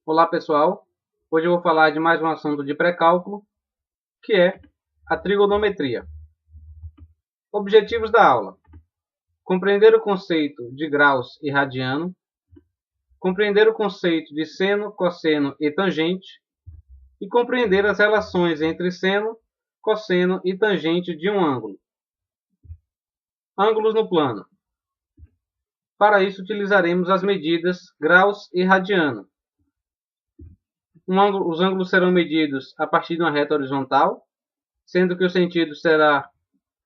Olá pessoal, hoje eu vou falar de mais um assunto de pré-cálculo, que é a trigonometria. Objetivos da aula: compreender o conceito de graus e radiano, compreender o conceito de seno, cosseno e tangente, e compreender as relações entre seno, cosseno e tangente de um ângulo. Ângulos no plano. Para isso utilizaremos as medidas graus e radiano. Os ângulos serão medidos a partir de uma reta horizontal, sendo que o sentido será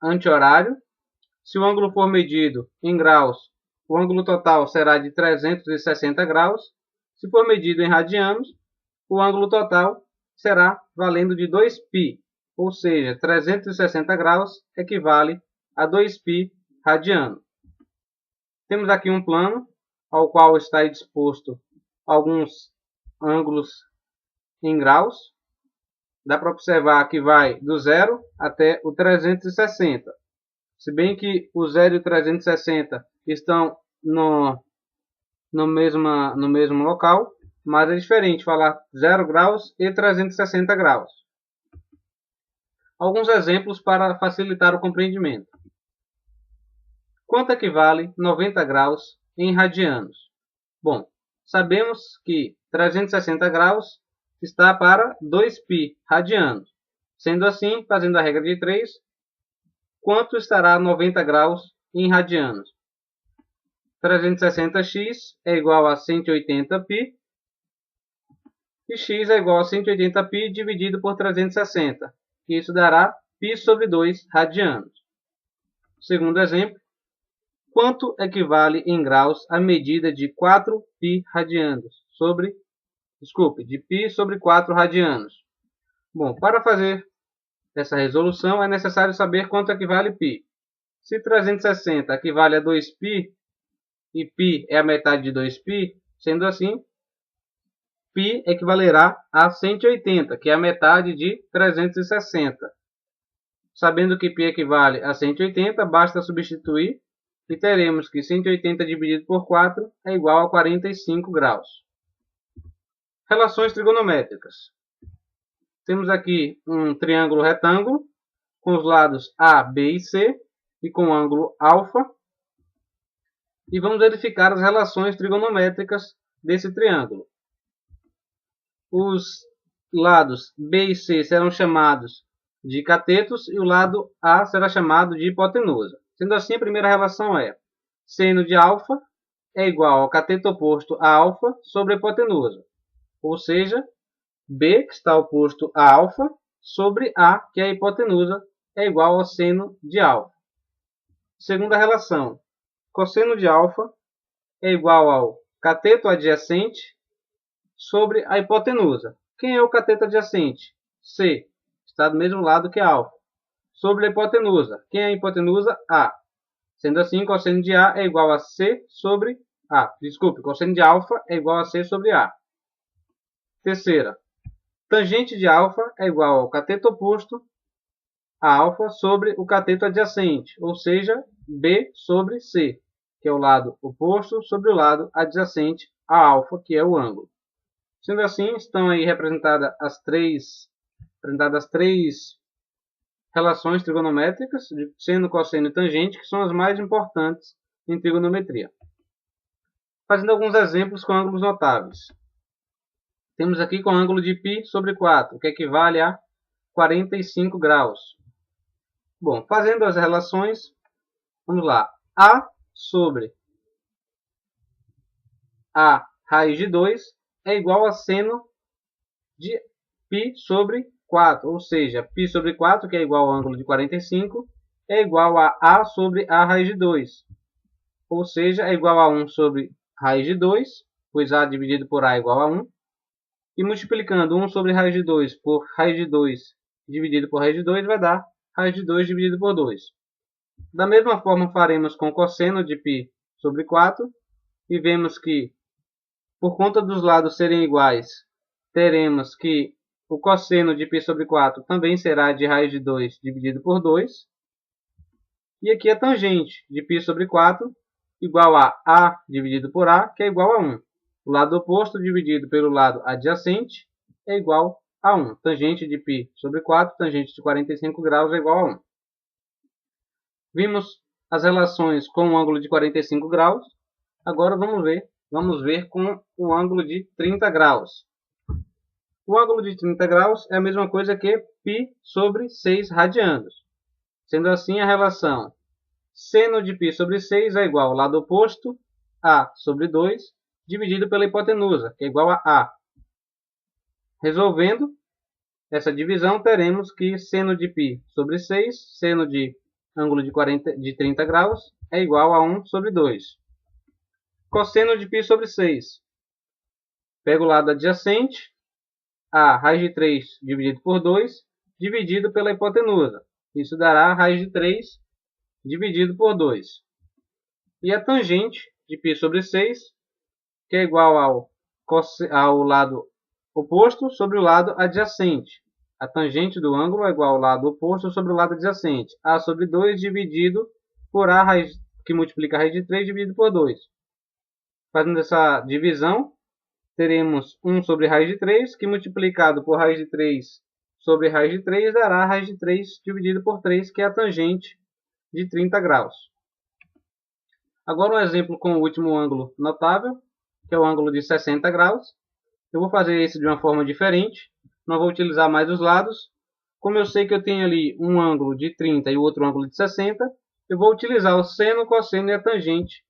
anti-horário. Se o ângulo for medido em graus, o ângulo total será de 360 graus. Se for medido em radianos, o ângulo total será valendo de 2π, ou seja, 360 graus equivale a 2π radiano. Temos aqui um plano, ao qual está disposto alguns ângulos em graus. Dá para observar que vai do 0 até o 360. Se bem que o 0 e o 360 estão no mesmo local, mas é diferente falar 0 graus e 360 graus. Alguns exemplos para facilitar o compreendimento. Quanto equivale 90 graus em radianos? Bom, sabemos que 360 graus está para 2π radianos. Sendo assim, fazendo a regra de 3, quanto estará 90 graus em radianos? 360x é igual a 180π, e x é igual a 180π dividido por 360, que isso dará π sobre 2 radianos. Segundo exemplo, quanto equivale em graus a medida de 4π radianos de π sobre 4 radianos? Bom, para fazer essa resolução é necessário saber quanto equivale π. Se 360 equivale a 2π e π é a metade de 2π, sendo assim, π equivalerá a 180, que é a metade de 360. Sabendo que π equivale a 180, basta substituir e teremos que 180 dividido por 4 é igual a 45 graus. Relações trigonométricas. Temos aqui um triângulo retângulo com os lados A, B e C e com o ângulo alfa. E vamos verificar as relações trigonométricas desse triângulo. Os lados B e C serão chamados de catetos e o lado A será chamado de hipotenusa. Sendo assim, a primeira relação é seno de alfa é igual ao cateto oposto a alfa sobre a hipotenusa. Ou seja, B, que está oposto a alfa, sobre A, que é a hipotenusa, é igual ao seno de alfa. Segunda relação, cosseno de alfa é igual ao cateto adjacente sobre a hipotenusa. Quem é o cateto adjacente? C, está do mesmo lado que a alfa. Sobre a hipotenusa. Quem é a hipotenusa? A. Sendo assim, cosseno de A é igual a C sobre A. Desculpe, cosseno de alfa é igual a C sobre A. Terceira, tangente de alfa é igual ao cateto oposto a alfa sobre o cateto adjacente, ou seja, B sobre C, que é o lado oposto sobre o lado adjacente a alfa, que é o ângulo. Sendo assim, estão aí representadas as três relações trigonométricas de seno, cosseno e tangente, que são as mais importantes em trigonometria. Fazendo alguns exemplos com ângulos notáveis. Temos aqui com o ângulo de π sobre 4, que equivale a 45 graus. Bom, fazendo as relações, vamos lá. A sobre a raiz de 2 é igual a seno de π sobre 4, ou seja, π sobre 4, que é igual ao ângulo de 45, é igual a sobre a raiz de 2, ou seja, é igual a 1 sobre raiz de 2, pois A dividido por A é igual a 1, e multiplicando 1 sobre raiz de 2 por raiz de 2 dividido por raiz de 2 vai dar raiz de 2 dividido por 2. Da mesma forma faremos com cosseno de π sobre 4, e vemos que, por conta dos lados serem iguais, teremos que o cosseno de π sobre 4 também será de raiz de 2 dividido por 2. E aqui a tangente de π sobre 4 igual a dividido por A, que é igual a 1. o lado oposto dividido pelo lado adjacente é igual a 1. Tangente de π sobre 4, tangente de 45 graus é igual a 1. Vimos as relações com o ângulo de 45 graus. Agora vamos ver com o ângulo de 30 graus. O ângulo de 30 graus é a mesma coisa que π sobre 6 radianos. Sendo assim, a relação seno de π sobre 6 é igual ao lado oposto, a sobre 2, dividido pela hipotenusa, que é igual a A. Resolvendo essa divisão, teremos que seno de π sobre 6, seno de ângulo de 30 graus, é igual a 1 sobre 2. Cosseno de π sobre 6. Pego o lado adjacente, a raiz de 3 dividido por 2, dividido pela hipotenusa. Isso dará a raiz de 3 dividido por 2. E a tangente de π sobre 6, que é igual ao lado oposto sobre o lado adjacente. A tangente do ângulo é igual ao lado oposto sobre o lado adjacente. A sobre 2 dividido por A, raiz, que multiplica a raiz de 3 dividido por 2. Fazendo essa divisão, teremos 1 sobre raiz de 3, que multiplicado por raiz de 3 sobre raiz de 3, dará a raiz de 3 dividido por 3, que é a tangente de 30 graus. Agora um exemplo com o último ângulo notável, que é o ângulo de 60 graus. Eu vou fazer esse de uma forma diferente, não vou utilizar mais os lados. Como eu sei que eu tenho ali um ângulo de 30 e o outro ângulo de 60, eu vou utilizar o seno, o cosseno e a tangente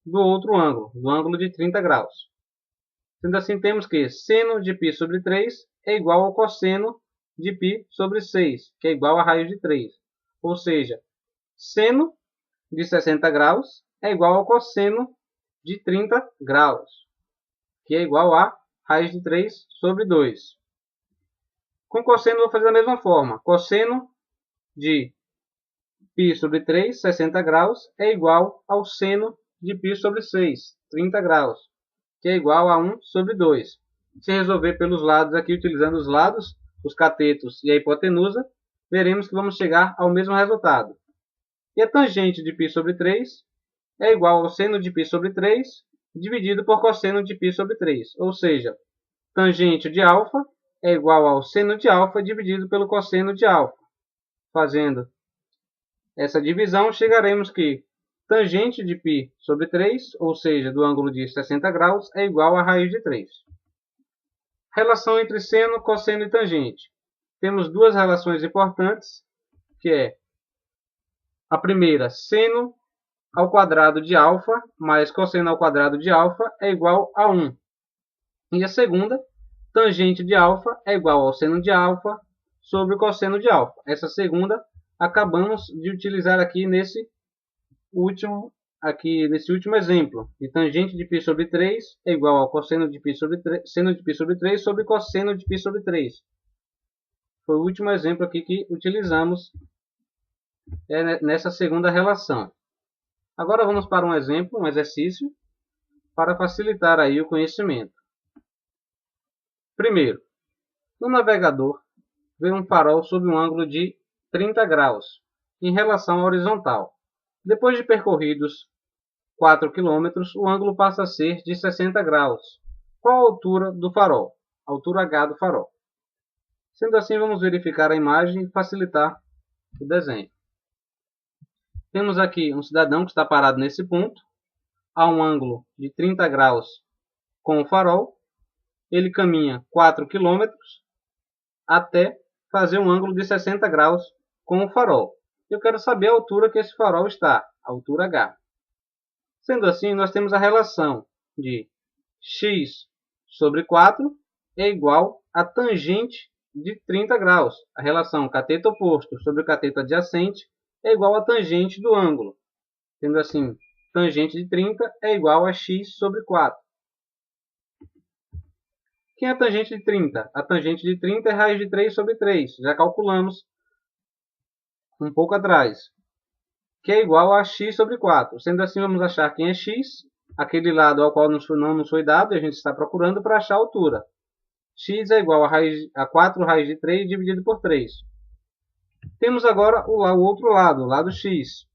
do outro ângulo, do ângulo de 30 graus. Sendo assim, temos que seno de π sobre 3 é igual ao cosseno de π sobre 6, que é igual a raiz de 3. Ou seja, seno de 60 graus é igual ao cosseno de 30 graus, que é igual a raiz de 3 sobre 2. Com cosseno, vou fazer da mesma forma. Cosseno de π sobre 3, 60 graus, é igual ao seno de π sobre 6, 30 graus, que é igual a 1 sobre 2. Se resolver pelos lados aqui, utilizando os lados, os catetos e a hipotenusa, veremos que vamos chegar ao mesmo resultado. E a tangente de π sobre 3 é igual ao seno de π sobre 3 dividido por cosseno de π sobre 3. Ou seja, tangente de α é igual ao seno de α dividido pelo cosseno de α. Fazendo essa divisão, chegaremos que tangente de π sobre 3, ou seja, do ângulo de 60 graus, é igual a raiz de 3. Relação entre seno, cosseno e tangente. Temos duas relações importantes, que é a primeira, seno ao quadrado de α mais cosseno ao quadrado de α é igual a 1. E a segunda, tangente de α é igual ao seno de α sobre o cosseno de α. Essa segunda acabamos de utilizar aqui nesse último exemplo. E tangente de π sobre 3 é igual ao cosseno de π sobre 3, seno de π sobre 3 sobre cosseno de π sobre 3. Foi o último exemplo aqui que utilizamos nessa segunda relação. Agora vamos para um exemplo, um exercício, para facilitar aí o conhecimento. Primeiro, no navegador, vê um farol sob um ângulo de 30 graus, em relação à horizontal. Depois de percorridos 4 km, o ângulo passa a ser de 60 graus. Qual a altura do farol? A altura H do farol. Sendo assim, vamos verificar a imagem e facilitar o desenho. Temos aqui um cidadão que está parado nesse ponto, a um ângulo de 30 graus com o farol. Ele caminha 4 km até fazer um ângulo de 60 graus com o farol. Eu quero saber a altura que esse farol está, a altura H. Sendo assim, nós temos a relação de x sobre 4 é igual a tangente de 30 graus. A relação cateto oposto sobre cateto adjacente é igual a tangente do ângulo. Sendo assim, tangente de 30 é igual a x sobre 4. Quem é a tangente de 30? A tangente de 30 é raiz de 3 sobre 3. Já calculamos um pouco atrás. Que é igual a x sobre 4. Sendo assim, vamos achar quem é x. Aquele lado ao qual não nos foi dado, e a gente está procurando para achar a altura. X é igual a 4 raiz de 3 dividido por 3. Temos agora o outro lado, o lado x,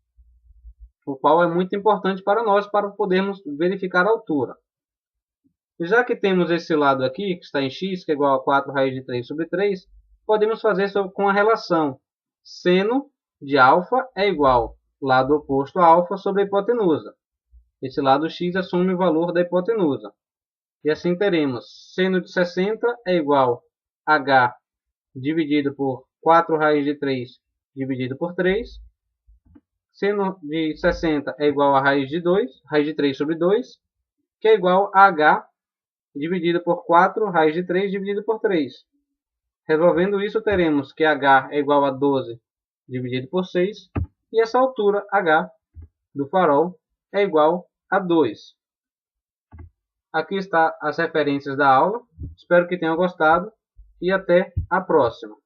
o qual é muito importante para nós para podermos verificar a altura. Já que temos esse lado aqui, que está em x, que é igual a 4 raiz de 3 sobre 3, podemos fazer com a relação seno de alfa é igual lado oposto a alfa sobre a hipotenusa. Esse lado x assume o valor da hipotenusa. E assim teremos seno de 60 é igual a h dividido por 4 raiz de 3 dividido por 3. Seno de 60 é igual a raiz de 3 sobre 2, que é igual a h dividido por 4 raiz de 3 dividido por 3. Resolvendo isso, teremos que h é igual a 12 dividido por 6, e essa altura h do farol é igual a 2. Aqui está as referências da aula. Espero que tenham gostado e até a próxima.